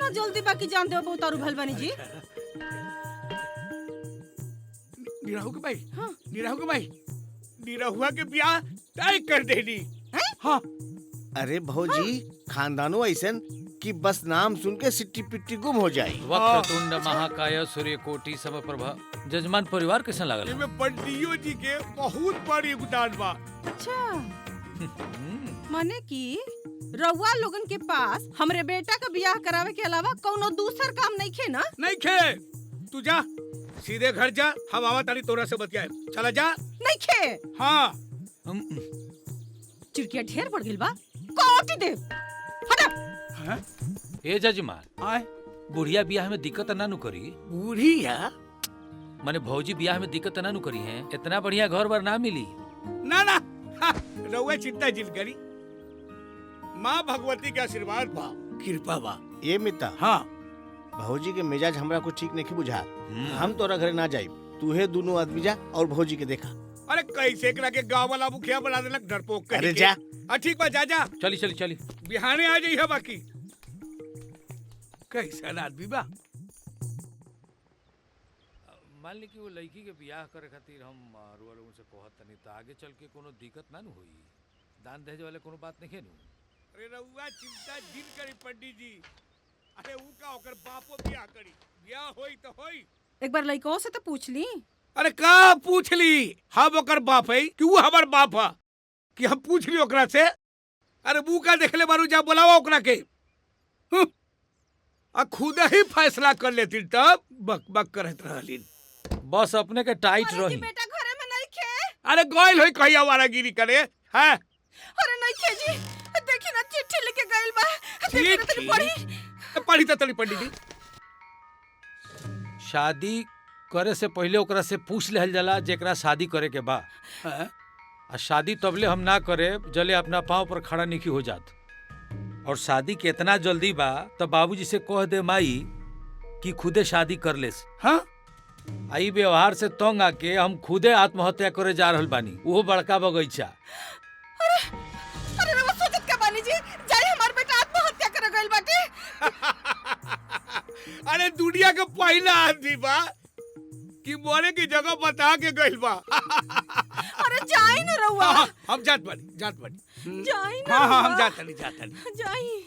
इतना जल्दी बाकी जान दे उतारू भल बनी जी। निराहु के भाई, हाँ। निराहु के भाई, निराहुआ के ब्याह तय कर देनी। हाँ। अरे भौजी खानदानो ऐसन कि बस नाम सुन के सिट्टी पिट्टी गुम हो जाए। वक्रतुंड महाकाय सूर्यकोटि समप्रभा। जजमान परिवार कैसा लागल? इमे पंडियो जी के बहुत बड़ योगदान बा। अच्छा माने कि रउआ लोगन के पास हमरे बेटा का ब्याह करावे के अलावा कोनो दूसर काम नहीं खे ना? नहीं खे, तू जा सीधे घर जा, हम आवा तारी तोरा से बतियाए। चला जा। नहीं खे। हाँ। चिड़किया ढेर पड़ गइल बा, काटी दे। हटा। हाँ? ए जजमान, आए बुढ़िया ब्याह में दिक्कत ना नु करी? बुढ़िया? माने भौजी ब्याह में दिक्कत ना नु करी है? इतना बढ़िया घर बार ना मिली। ना ना, रउआ चिंता जिन करी। माँ भगवती के आशीर्वाद बा, कृपा बा। ये मिता, हाँ। भौजी के मिजाज हमरा कुछ ठीक नहीं बुझा। हम तोरा घरे ना जाई, तूहे दोनों आदमी जा और भौजी के देखा। अरे कैसे करा के गाँव वाला मुखिया बना देलक डरपोक कही अरे के। जा। ठीक बा, जा जा। चली चली चली। बिहाने आ जाइए बाकी। कैसा आदमी बा। मान ली कि वो लड़की के ब्याह करे खातिर हम रुआ लोगों से कहत तनी तो आगे चल के कोनो दिक्कत ना नु होई? दान दहेज वाले कोनो बात नहीं नु? अरे रउआ चिंता जिन करी पंडित जी। अरे ऊ का ओकर बापो ब्याह करी, ब्याह होई तो होई। एक बार लइकों से तो पूछ ली। अरे का पूछ ली? हम ओकर बाप है कि वो हमार बाप है कि हम पूछ ली ओकरा से? अरे बू का देखले बारू, जा बुलावा ओकरा के। आ खुद ही फैसला कर लेती तब बक बक करत रहलिन। बस अपने के टाइट अरे जी रही। बेटा घरे में नहीं खे। अरे गोइल होई कहिया वारागिरी करे हैं? अरे नहीं खे जी, देखी ना चिट्ठी लिख के गइल बा। देखी ना तनी पढ़ी। पढ़ी तो तनी पंडित जी। शादी करे से पहले ओकरा से पूछ लेहल जाला जेकरा शादी करे के बा। हाँ? आ शादी तबले हम ना करे जले अपना पाँव पर खड़ा नहीं हो जात। और शादी के इतना जल्दी बा तो बाबूजी से कह दे माई कि खुदे शादी कर लेस। हाँ? आई व्यवहार से तंग आके हम खुदे आत्महत्या करे जा रहल बानी, वो बड़का बगीचा। अरे रउआ सोचत का बानी जी, जाई हमार बेटा आत्महत्या करे गइल बाटे। अरे दुनिया के पहला आदमी बा कि मोरे की जगह बता के गइल बा। अरे जाई ना रउआ। हाँ, हम जात बानी। जाई ना। हाँ हम रउआ। जातनी। जाई।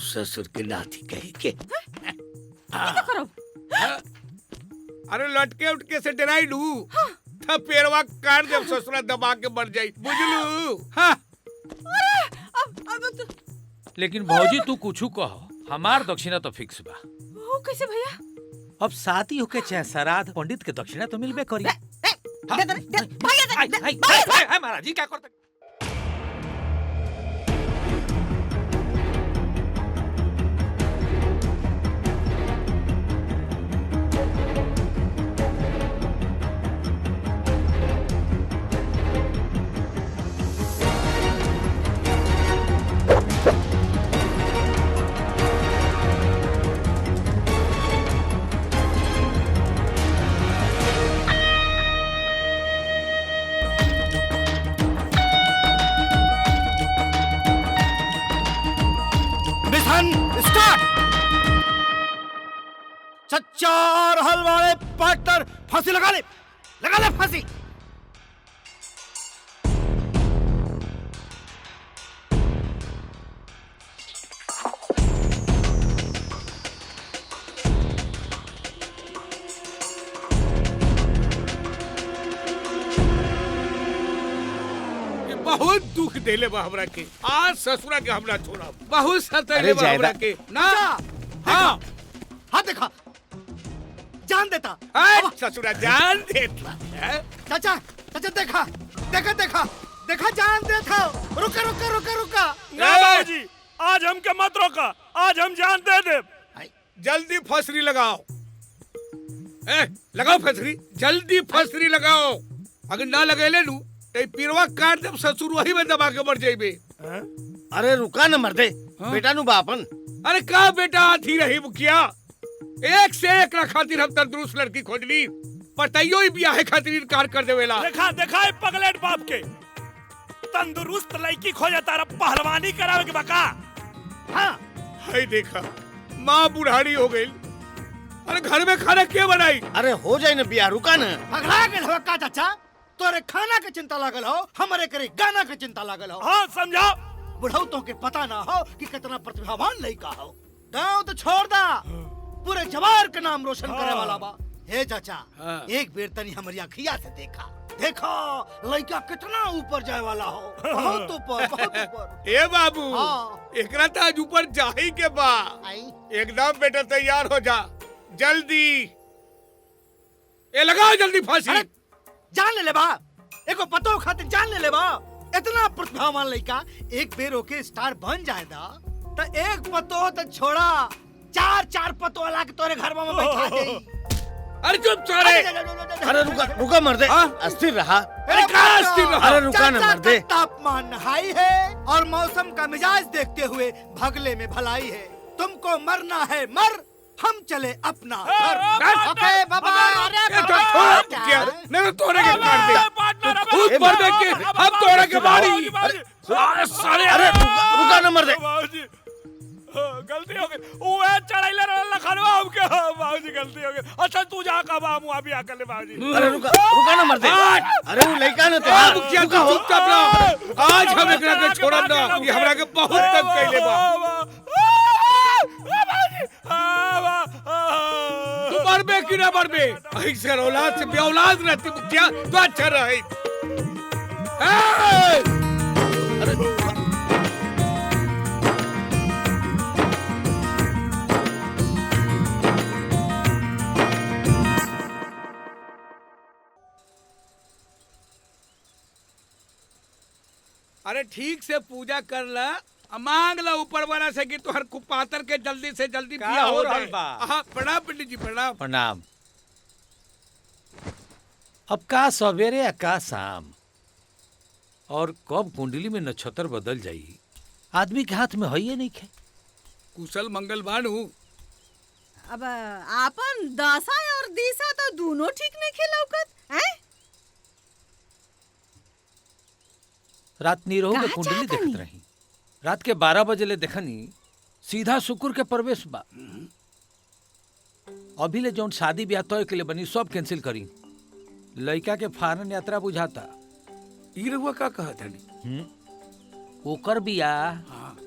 ससुर के नाती कही के। क्या करो? अरे लटके उठके से डराई लू तब पेरवा काट जब ससुरा दबा के मर जाई, बुझलू? हाँ। अरे अब लेकिन भौजी तू कुछ कह, हमार दक्षिणा तो फिक्स बा। वो कैसे भैया? अब शादी होके चाहे श्राद्ध, पंडित के दक्षिणा तो मिलबे करी। भैया महाराज जी क्या करते? सच्चा और हल वाले पार्टनर फांसी लगा ले फांसी। बहुत दुख देले बा हमरा के। आज ससुरा के हमरा छोड़ा बहुत सताइले अरे बा हमरा जायदा। के ना। हाँ हाँ देखा, जान देता। ससुरा जान देता। चाचा चाचा देखा देखा देखा देखा जान देता। रुका रुका रुका रुका। ना बाबूजी, आज हमके मत रोका, आज हम जान दे दे। जल्दी फसरी लगाओ। लगाओ फसरी, जल्दी फसरी लगाओ। अगर ना लगेले लू तो पिरवा काट जब ससुर वही में दबा के मर जाइबे। अरे रुका न मर दे। बेटा नु बापन। अरे का बेटा आती रही मुखिया, एक से एक खातिर हम तंदुरुस्त लड़की खोजली, पर तैयो ही ब्याह खातिर इनकार कर देवेला। देखा देखा है पगलेट बाप के, तंदुरुस्त लड़की खोजा तारा पहलवानी करावे के बका। हाँ है देखा, माँ बुढ़ाड़ी हो गई। अरे घर में खाना क्या बनाई? अरे हो जाए ना बिया, रुका ना। पगला गेल हो का चाचा? तोरे खाना के चिंता लागल हो, हमारे करे गाना के चिंता लागल हो। हाँ समझा। बुढ़ऊ तो के पता ना हो कि कितना प्रतिभावान लड़का हो। गाँव तो छोड़ दा, पूरे जवार के नाम रोशन करे वाला बा। हे चाचा, हाँ। एक बेर तनी हमारी अखिया से देखा, देखो लड़का कितना ऊपर जाए वाला हो। बहुत ऊपर, बहुत ऊपर। ए बाबू, हाँ। एकरा तो आज ऊपर जा ही के बा। आई एकदम बेटा तैयार हो जा, जल्दी। ए लगाओ जल्दी फांसी। अरे जान ले बा, एको पतो खातिर जान ले बा। इतना प्रतिभावान लड़का एक बेर ओके स्टार बन जाएगा तो एक पतो तो छोड़ा, चार चार पतो वाला के तोरे घर में बैठा दे। अरे चुप सारे। अरे रुका रुका मर्दे, हाँ? अस्थिर रहा। अरे कहाँ अस्थिर रहा? अरे रुका ना मर्दे। तापमान हाई है और मौसम का मिजाज देखते हुए भगले में भलाई है। तुमको मरना है मर, हम चले अपना घर। ओके बाबा। ए तो छोड़ क्या? नहीं तो तोड़े के काट दे। खुद मर दे के हम तोड़े के मारी। अरे साले, अरे रुका ना मर्दे। बाबूजी गलती हो गई। वो है चढ़ाइले रहला खनवा हमके। बाबूजी गलती हो गई। अच्छा तू जा का बाबू अभी आकर ले बाबूजी। अरे रुका ना मर्दे। अरे वो लड़का ना तो मुखिया तू चुपचाप रह। आज हम एकरा के छोड़ब ना, ये हमरा के बहुत तंग कइले बा। तू मरबे कि ना मरबे? ऐसे औलाद से बेऔलाद रहती मुखिया तो अच्छा रहे। अरे ठीक से पूजा कर ला, मांग ला ऊपर वाला से कि तुहर कुपातर के जल्दी से जल्दी बिया हो रहल जाए। बा? हाँ प्रणाम पंडित जी, प्रणाम। प्रणाम। अब का सवेरे या का शाम, और कब कुंडली में नक्षत्र बदल जाई आदमी के हाथ में है ये नहीं खे। कुशल मंगल बानू। अब आपन दशा और दिशा तो दोनों ठीक नहीं खिलौकत हैं? रात नीरहू के का कुंडली चाहतनी? देखत रही, रात के 12 बजे ले देखनी सीधा शुक्र के प्रवेश बा। अभी ले जौन शादी ब्याह तय के लिए बनी सब कैंसिल करी। लड़का के फॉरेन यात्रा बुझाता। ई रउआ का कहत हनी? ओकर बियाह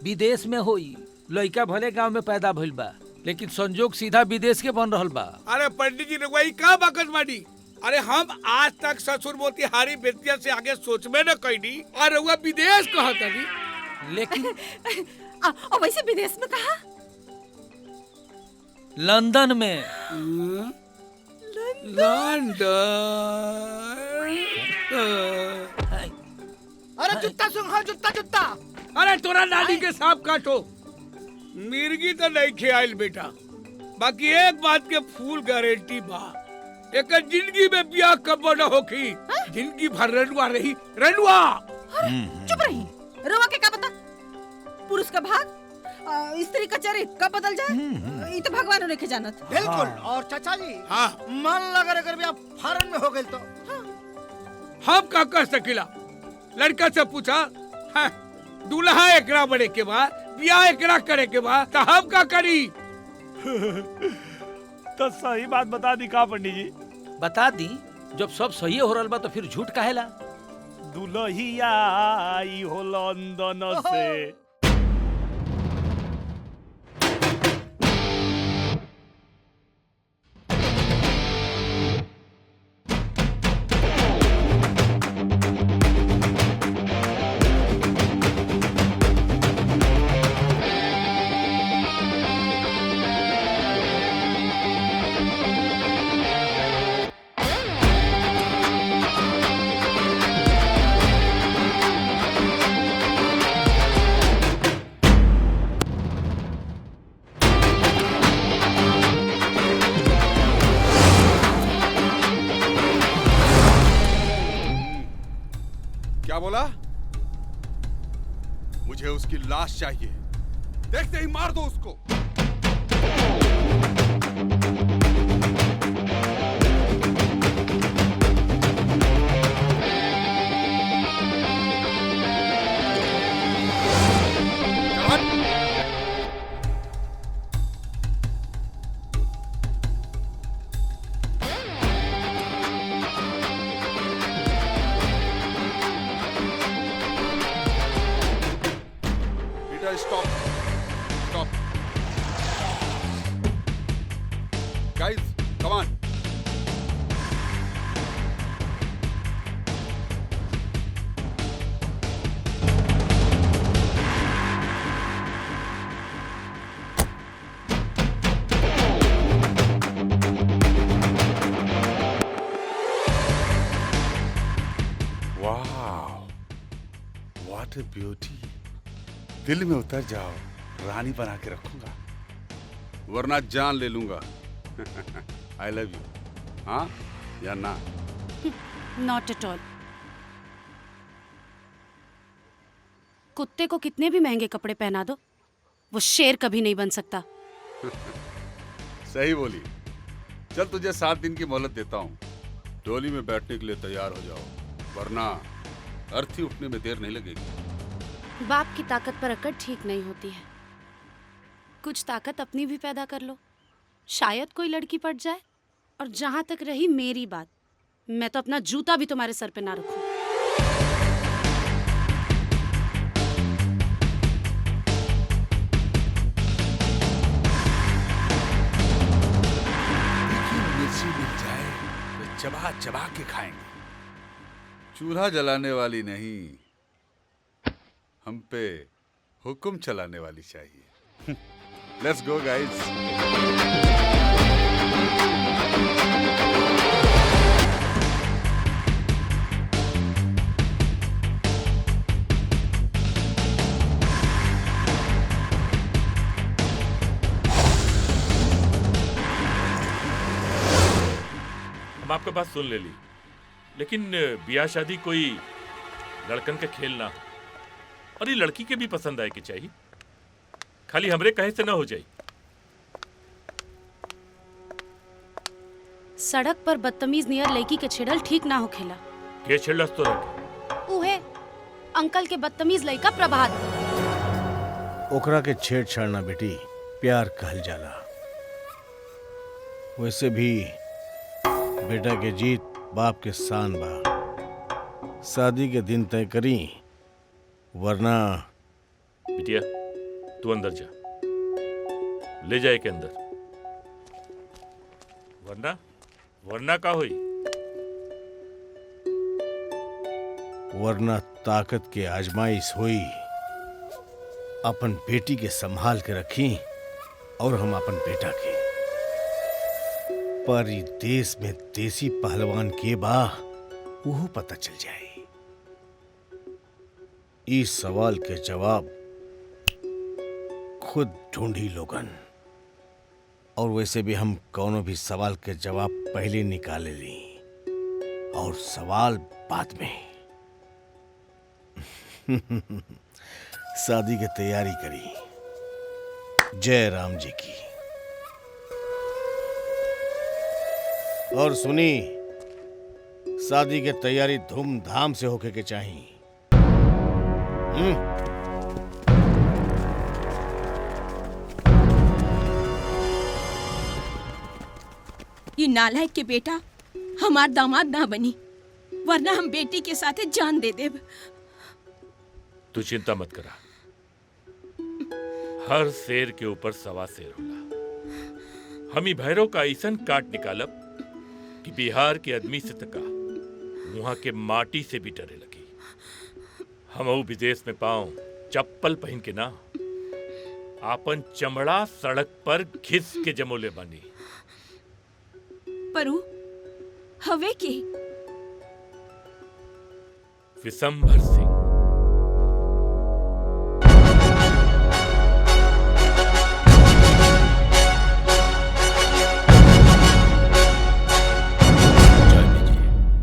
विदेश में होई। लड़का भले गांव में पैदा भइल बा, लेकिन संजोग सीधा विदेश के बन रहल बा। अरे पंडित जी रउआ ई का बाकस बानी? अरे हम आज तक ससुर मोतिहारी बेतिया से आगे सोचबे न कइनी, और रउआ विदेश कहत हनी। लेकिन और वैसे विदेश में कहा? लंदन में। अरे जुत्ता सुन, हाँ जुत्ता जुत्ता। अरे तोरा नानी के सांप काटो। मिर्गी तो नहीं खेआइल बेटा, बाकी एक बात के फुल गारंटी बा, एक जिंदगी में ब्याह कब न होखी। जिंदगी भर रनुआ रही, रनुआ। चुप रही। रवा के का पता पुरुष का भाग स्त्री का चरित्र कब बदल जाए? ये तो भगवान ने जानत। बिल्कुल। और चाचा जी, हाँ मान लगा अगर भी आप फॉरेन में हो गए तो हम का कह सकिला? लड़का से पूछा, हाँ, दूल्हा एकरा बड़े के बाद ब्याह एकरा करे के बाद तो हम का करी? तो सही बात बता दी का पंडित जी? बता दी, जब सब सही हो रहल बा तो फिर झूठ काहेला? दुल्हिया आई हो लंदन से। क्या बोला? मुझे उसकी लाश चाहिए। देखते ही मार दो उसको। बेटा stop stop guys come on what A beauty दिल में उतर जाओ रानी बना के रखूंगा वरना जान ले लूंगा आई लव यू हाँ या ना नॉट एट ऑल। कुत्ते को कितने भी महंगे कपड़े पहना दो वो शेर कभी नहीं बन सकता। सही बोली। चल तुझे 7 दिन की मोहलत देता हूँ डोली में बैठने के लिए तैयार हो जाओ वरना अर्थी उठने में देर नहीं लगेगी। बाप की ताकत पर अकड़ ठीक नहीं होती है। कुछ ताकत अपनी भी पैदा कर लो शायद कोई लड़की पट जाए। और जहां तक रही मेरी बात मैं तो अपना जूता भी तुम्हारे सर पे ना रखूं। मिर्ची मिल जाए तो चबा चबा के खाएंगे चूल्हा जलाने वाली नहीं हम पे हुक्म चलाने वाली चाहिए। Let's go guys. हम आपका बात सुन ले ली लेकिन ब्याह शादी कोई लड़कन का खेल ना हो और ये लड़की के भी पसंद आए कि चाहिए खाली हमरे कहे से ना हो जाए। सड़क पर बदतमीज नियर लड़की के छेड़ल ठीक ना हो खेला। के छेड़लस तो रखे उहे अंकल के बदतमीज लड़का प्रभात। ओकरा के छेड़छाड़ ना बेटी प्यार कहल जाला। वैसे भी बेटा के जीत बाप के शान बा। शादी के दिन तय करी वरना। बिटिया तू अंदर जा ले जाए के अंदर वरना वरना का हुई वरना ताकत के आजमाइश हुई। अपन बेटी के संभाल के रखी और हम अपन बेटा के पर ई देश में देसी पहलवान के बा वो पता चल जाए। इस सवाल के जवाब खुद ढूंढी लोगन और वैसे भी हम कौनो भी सवाल के जवाब पहले निकाले ली और सवाल बाद में। शादी की तैयारी करी जय राम जी की। और सुनी शादी की तैयारी धूमधाम से होके के चाहिए। ये नालायक के बेटा हमार दामाद ना बनी वरना हम बेटी के साथे जान दे देब। तू चिंता मत करा हर शेर के ऊपर सवा शेर होला। हम ही भैरव का ऐसन काट निकालब कि बिहार के आदमी से तका वहां के माटी से भी डरे लगी। हम विदेश में पाऊं चप्पल पहन के ना आपन चमड़ा सड़क पर घिस के जमोले बनी। परू हवे के विशंभर सिंह।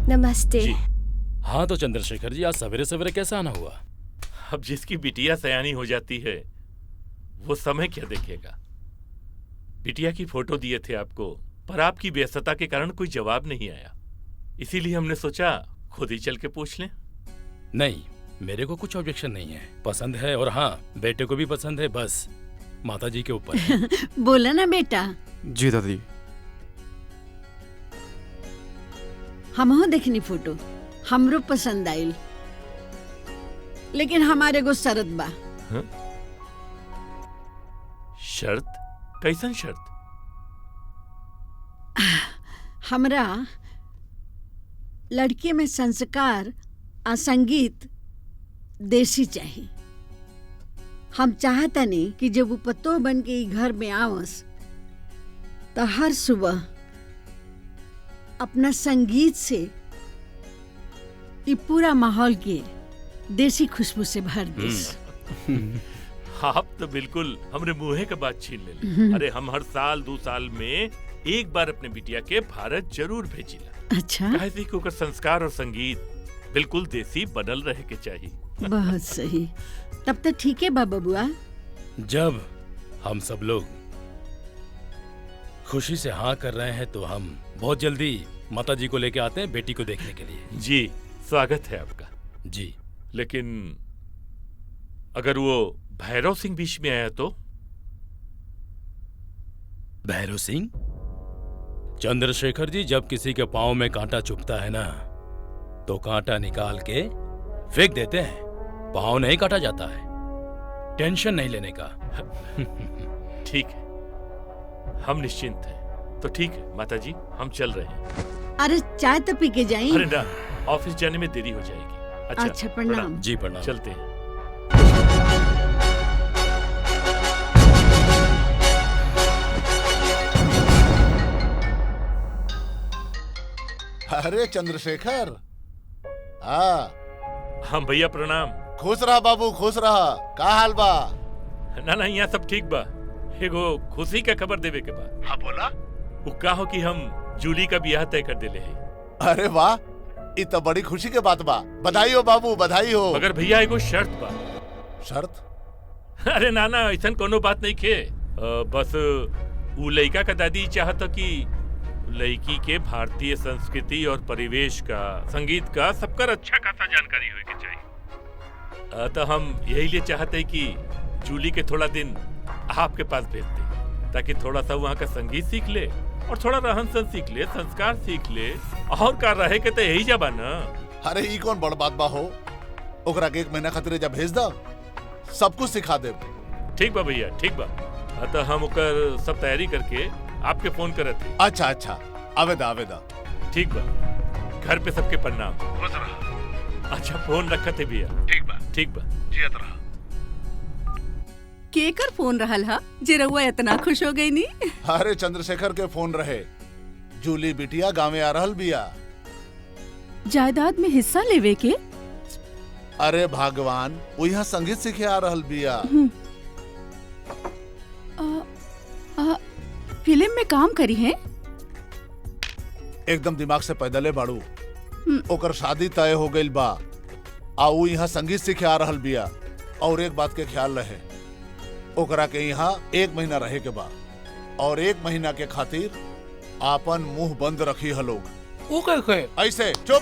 नमस्ते जी। हाँ तो चंद्रशेखर जी आज सवेरे सवेरे कैसा आना हुआ? अब जिसकी बिटिया सयानी हो जाती है वो समय क्या देखेगा। बिटिया की फोटो दिए थे आपको पर आपकी व्यस्तता के कारण कोई जवाब नहीं आया इसीलिए हमने सोचा खुद ही चल के पूछ लें। नहीं मेरे को कुछ ऑब्जेक्शन नहीं है पसंद है और हाँ बेटे को भी पसंद है बस माता जी के ऊपर। बोला ना बेटा। जी दादी। हमहो देखनी फोटो हमरो पसंद आइल लेकिन हमारे को शरत बा। कैसन शर्त? हमरा लड़की में संस्कार आ संगीत देसी चाहिए। हम चाहतनी कि जब वो पतो बन के ई घर में आवस तो हर सुबह अपना संगीत से ई पूरा माहौल के देसी खुशबू से भर देस। आप तो बिल्कुल हमरे मुंहे के बात छीन ले। अरे हम हर साल 2 साल में एक बार अपने बिटिया के भारत जरूर भेजिला। अच्छा, काहे से कि ओकर संस्कार और संगीत बिल्कुल देसी बनल रहे के चाहिए। बहुत सही। तब तो ठीक है बबुआ। जब हम सब लोग खुशी से हाँ कर रहे हैं तो हम बहुत जल्दी माता जी को लेके आते हैं बेटी को देखने के लिए। जी स्वागत है आपका। जी लेकिन अगर वो भैरव सिंह बीच में आया तो? भैरव सिंह? चंद्रशेखर जी, जब किसी के पांव में कांटा चुभता है ना तो कांटा निकाल के फेंक देते हैं, पांव नहीं काटा जाता है। टेंशन नहीं लेने का। ठीक है, हम निश्चिंत हैं। तो ठीक है माता जी, हम चल रहे हैं। अरे चाय तो पी के जाइए। अरे ना, ऑफिस जाने में देरी हो जाएगी। अच्छा प्रणाम। जी प्रणाम। चलते हैं। अरे चंद्रशेखर। हाँ हम भैया प्रणाम। खुश रहा बाबू, खुश रहा। का हाल बा? ना ना, यहाँ सब ठीक बा। एगो खुशी का खबर देवे के बा। हाँ बोला। वो कहो कि हम जूली का ब्याह तय कर देले है। अरे वाह, ये तो बड़ी खुशी के बात बा। बधाई हो बाबू, बधाई हो। मगर भैया एगो शर्त बा। शर्त? अरे नाना, ऐसा कोनो बात नहीं खे। बस वो लड़का का दादी चाहता कि लड़की के भारतीय संस्कृति और परिवेश का, संगीत का सबकर अच्छा खासा जानकारी होए के चाहिए। तो हम यही लिए चाहते हैं कि जूली के थोड़ा दिन आपके पास भेज दे, ताकि थोड़ा सा वहाँ का संगीत सीख ले और थोड़ा रहन सहन सीख ले, संस्कार सीख ले। और का रहे के तो यही जबा ना। अरे ई कौन बड़ बात बा हो। ओकरा के 1 महीना खातिर जब भेज दा, सब कुछ सिखा दे। ठीक बा भैया, ठीक बा। तो हम ओकर सब तैयारी करके आपके फोन करत थे। अच्छा अच्छा, आवेदा आवेदा। ठीक बा। घर पे सबके प्रणाम। खुश रहा। अच्छा फोन रखते भैया। ठीक बा, ठीक बा। जियत रहा। केकर फोन रहल हा जे रउआ इतना खुश हो गई नी? अरे चंद्रशेखर के फोन रहे। जूली बिटिया गाँव आ रहल बिया। जायदाद में हिस्सा लेवे के? अरे भगवान, वो यहाँ संगीत सीखे आ रहल बिया। फिल्म में काम करी है? एकदम दिमाग से पैदले बाड़ू। ओकर शादी तय हो गई बा, आ वो यहाँ संगीत सीखे आ रहल बिया। और एक बात के ख्याल रहे, ओकरा के यहाँ 1 महीना रहे के बा, और 1 महीना के खातिर आपन मुंह बंद रखी है लोग। वो कैसे? ऐसे चुप।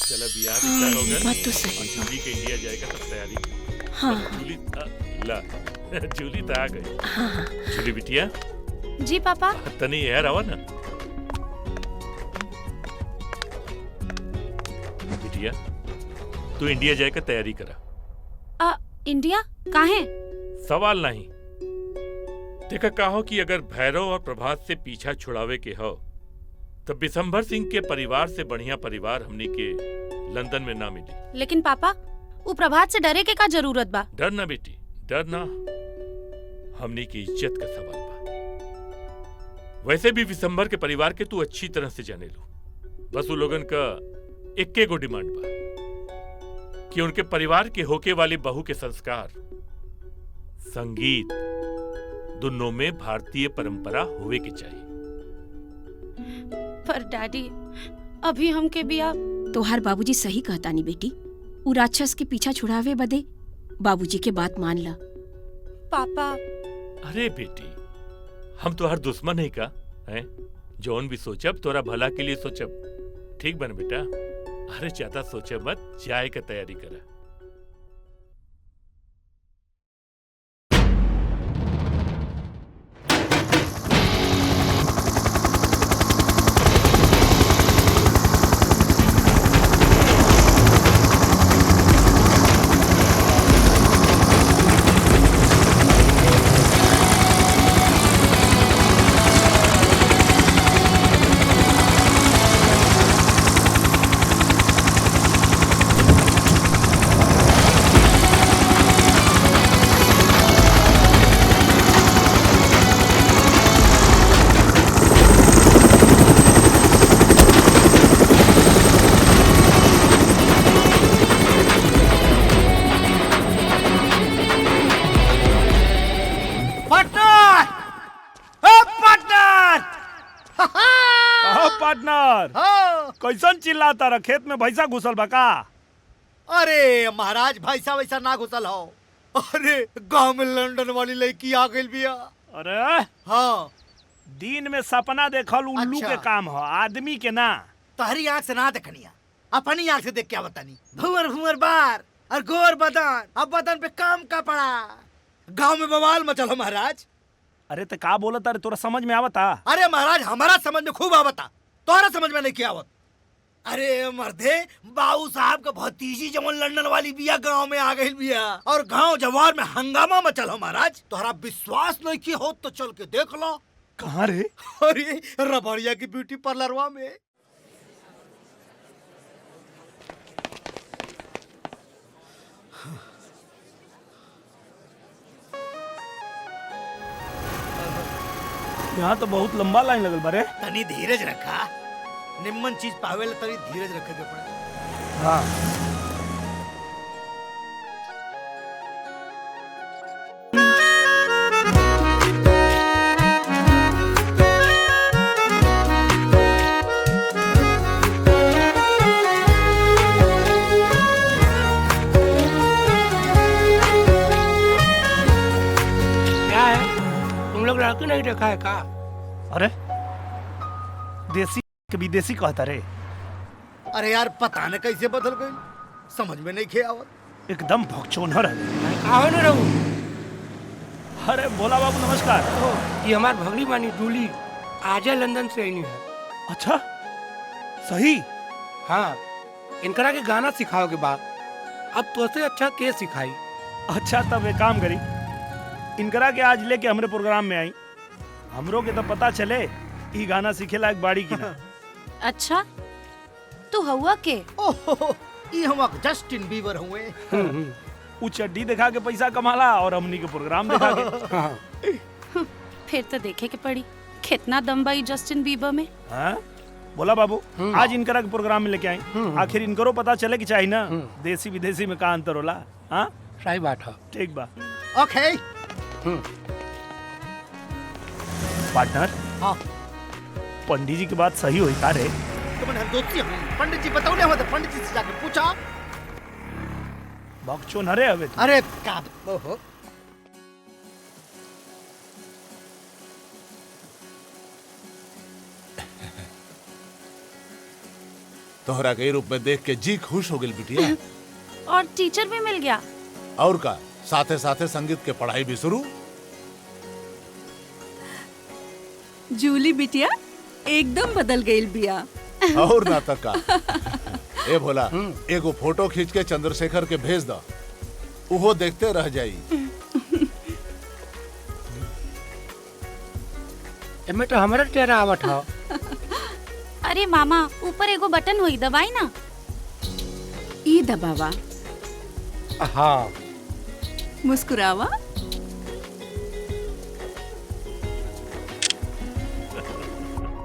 चला ब्याह भी तय हो गया। बात तो सही। जूली के इंडिया जाएगा तब तैयारी। हाँ जूली ला जूली तो आ गई। हाँ। जूली बिटिया। जी पापा। तनी यार आवा ना। बिटिया, तू इंडिया जाएगा तैयारी करा। इंडिया काहे? सवाल नहीं। देखा कहो कि अगर भैरव और प्रभात से पीछा छुड़ावे के हो तब बिशंभर सिंह के परिवार से बढ़िया परिवार हमनी के लंदन में ना मिली। लेकिन पापा, वो प्रभात से डरे के का जरूरत बा? डर ना बेटी, डर ना। हमनी की इज्जत का सवाल बा। वैसे भी विशंभर के परिवार के तू अच्छी तरह से जाने लो। बस वो लोगन का एक्के गो डिमांड बा कि उनके परिवार के होके वाली बहू के संस्कार, संगीत दोनों में भारतीय परंपरा होवे के चाहिए। पर डैडी, अभी हमके बिया। तोहार बाबूजी सही कहता नहीं बेटी। उ राक्षस के पीछा छुड़ावे बदे बाबूजी के बात मान ला। पापा। अरे बेटी, हम तो हर दुश्मन है का हैं? जौन भी सोचब तोरा भला के लिए सोचब। ठीक बन बेटा। अरे ज्यादा सोचे मत, जाए का तैयारी करा। कैसन चिल्लाता रहा? खेत में भैंसा घुसल बा का? अरे महाराज भैसा वैसा ना घुसल हो। अरे गांव में लंदन वाली लड़की आ गई बिया। अरे हाँ दिन में सपना देखल उल्लू अच्छा। के काम हो, आदमी के ना। तहरी आंख से ना देखनिया, अपनी आंख से देख क्या बतानी। भुवर भुवर बार और गोर बदन, अब बदन पे काम का पड़ा। गांव में बवाल मचल हो महाराज। अरे तो का बोलत? अरे तोरा समझ में आवता? अरे महाराज हमारा समझ में खूब आवता, तोहरा समझ में नहीं क्या आवत। अरे मर्दे बाबू साहब का भतीजी जमन लंदन वाली बिया गांव में आ गई बिया और गांव जवार में हंगामा मचल हो महाराज। तोहरा विश्वास नहीं की हो तो चल के देख लो। कहाँ रे? अरे रबड़िया की ब्यूटी पार्लरवा में। यहाँ तो बहुत लंबा लाइन लगल बारे। तनी धीरज रखा, निम्मन चीज पावेला तनी धीरज रखे के पड़े। हाँ क्या है, तुम लोग लड़की नहीं देखा है का? अरे देसी के विदेशी कहता रे। अरे यार पता न कैसे बदल गई, समझ में नहीं खे आवत। एकदम भगचोनर है। आओ न रहू। अरे भोला बाबू नमस्कार। ये हमार भगनी बानी डूली, आजे लंदन से आई है। अच्छा सही? हाँ, इनकरा के गाना सिखाओगे बा। अब तो से अच्छा के सिखाई? अच्छा तब एक काम करी, इनकरा के आज लेके हमरे प्रोग्राम में आई, हमरो के तो पता चले ई गाना सीखे लायक बाड़ी की ना। अच्छा तू हुआ के? ओहो ई हम जस्टिन बीबर हुए। उ चड्डी दिखा के पैसा कमाला और हमनी के प्रोग्राम दिखा के। फिर तो देखे के पड़ी कितना दम बा ई जस्टिन बीबर में। हाँ बोला बाबू, आज इनकरा के प्रोग्राम में लेके आई, आखिर इनकरो पता चले कि चाहिए ना देसी विदेशी में का अंतर होला। हाँ सही बात है। ठीक बा। ओके पार्टनर। हाँ पंडित जी की बात सही हुई का रे? तुमने हम दोस्ती हम पंडित जी बताओ ना, पंडित जी से जाके पूछा। भगचोन हरे हवे तू। अरे का ओहो तोहरा के रूप में देख के जी खुश हो गई बिटिया। और टीचर भी मिल गया। और का साथे साथे संगीत के पढ़ाई भी शुरू। जूली बिटिया एकदम बदल गई बिया। और ना तक का। ए भोला एगो फोटो खींच के चंद्रशेखर के भेज दा, उहो देखते रह जाई। एमे तो हमारा चेहरा आवत हो। अरे मामा ऊपर एगो बटन हुई, दबाई ना। ई दबावा। हाँ मुस्कुरावा।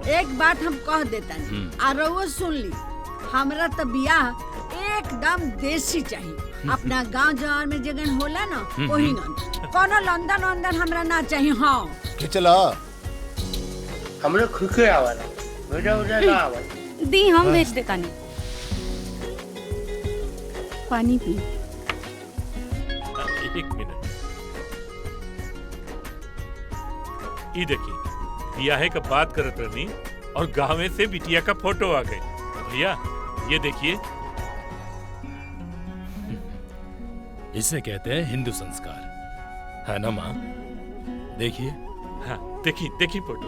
एक बात हम कह देता आरो सुन ली, हमरा तो बियाह एकदम देसी चाहिए। अपना गांव जवार में जगन होला ना वही ना, कोनो लंदन वंदन हमरा ना चाहिए। हाँ खिचला हमरे खुके आवाला, बेटा उधर ना आवाला। दी हम भेज देता नहीं। पानी पी। एक मिनट, ये देखिए बियाहे का बात करत रहनी और गाँव से बिटिया का फोटो आ गए। भैया ये देखिए, इसे कहते हैं हिंदू संस्कार, है ना माँ? देखिए। हाँ देखिए देखिए फोटो।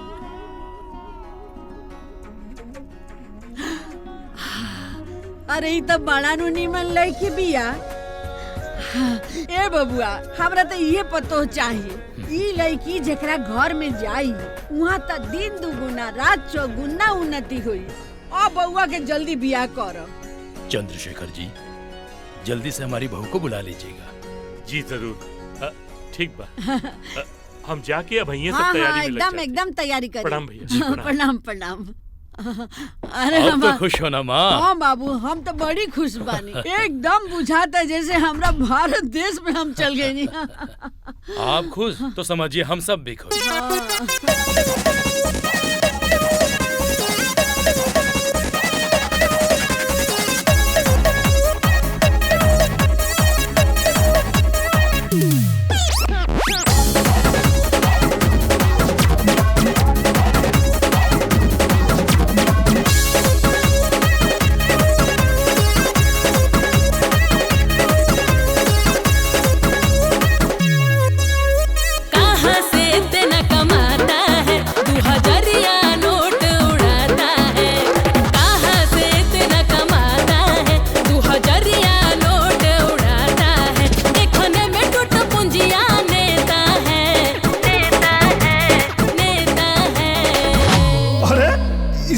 अरे ई तो बड़ा नु निमन लड़की बिया। ए बबुआ हमरा तो ये पतो चाहिए, ई लड़की जेकरा घर में जाई वहाँ तो दिन दुगुना रात चौगुना उन्नति हुई। और बउआ के जल्दी बियाह करो। चंद्रशेखर जी जल्दी से हमारी बहू को बुला लीजिएगा। जी जरूर। ठीक बा। हम जाके अब यहीं सब हाँ, तैयारी हाँ, में लग एकदम जाते। एकदम तैयारी करिए। प्रणाम भैया जी, प्रणाम। प्रणाम प्रणाम। अरे अब तो हम खुश हो ना माँ? हाँ बाबू हम तो बड़ी खुश बानी। एकदम बुझाता जैसे हमरा भारत देश में हम चल गए नहीं। आप खुश तो समझिए हम सब भी खुश।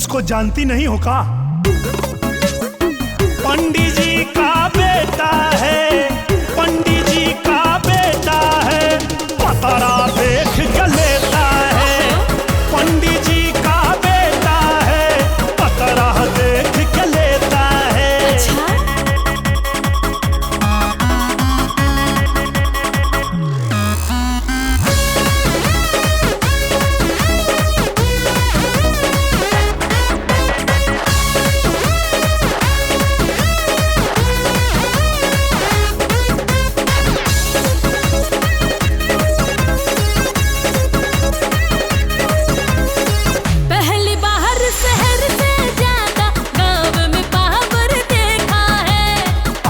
उसको जानती नहीं हो का? पंडित जी का बेटा है, पंडित जी का बेटा है, पतरा देख के लेता है। पंडित जी का बेटा है, पतरा देख के लेता है। अच्छा? पहली बाहर शहर से ज्यादा गांव में पावर देखा है।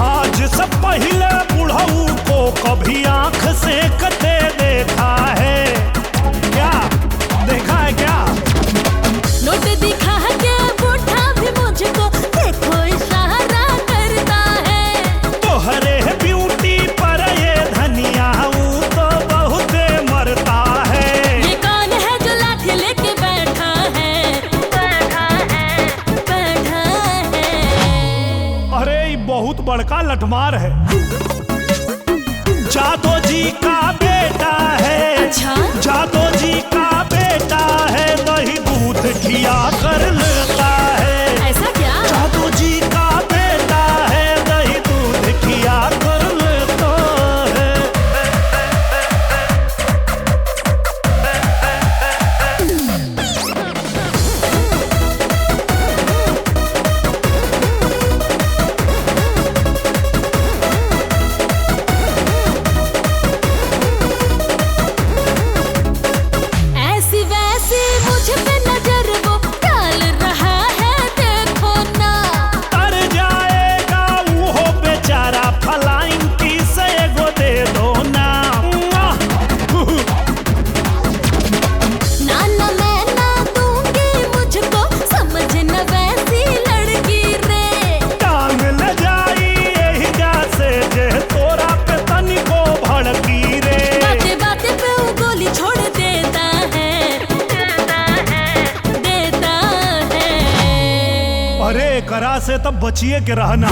आज से पहले बुढ़ऊ को कभी आंख से कते देखा है क्या? देखा है क्या? नोट दिखा के बूढ़ा भी मुझको देखो इशारा करता है। तोहरे ब्यूटी पर ये धनिया ऊ तो बहुत मरता है। ये कौन है जो लाठी लेके बैठा है? बैठा है, बैठा है। अरे ये बहुत बड़का लठमार है। जादो जी का बेटा है। अच्छा? जादो जी का बेटा है, दही दूध खिया कर लेता है। ऐसा क्या? जादू जी का बेटा है, दही दूध खिया कर लेता है। ऐसी वैसी मुझ पे नजर वो डाल रहा है, देखो ना। तर जाएगा वो बेचारा, फलाइन की से एगो दे दो ना। ना ना मैं ना दूंगी, मुझको समझ न वैसी लड़की रे। टांग ले जाई यही जा से जे तोरा पे तनिको भड़की रे। बातें बातें पे वो गोली छोड़ देता है, देता है, देता है। अरे करा से तब बचिए के रहना।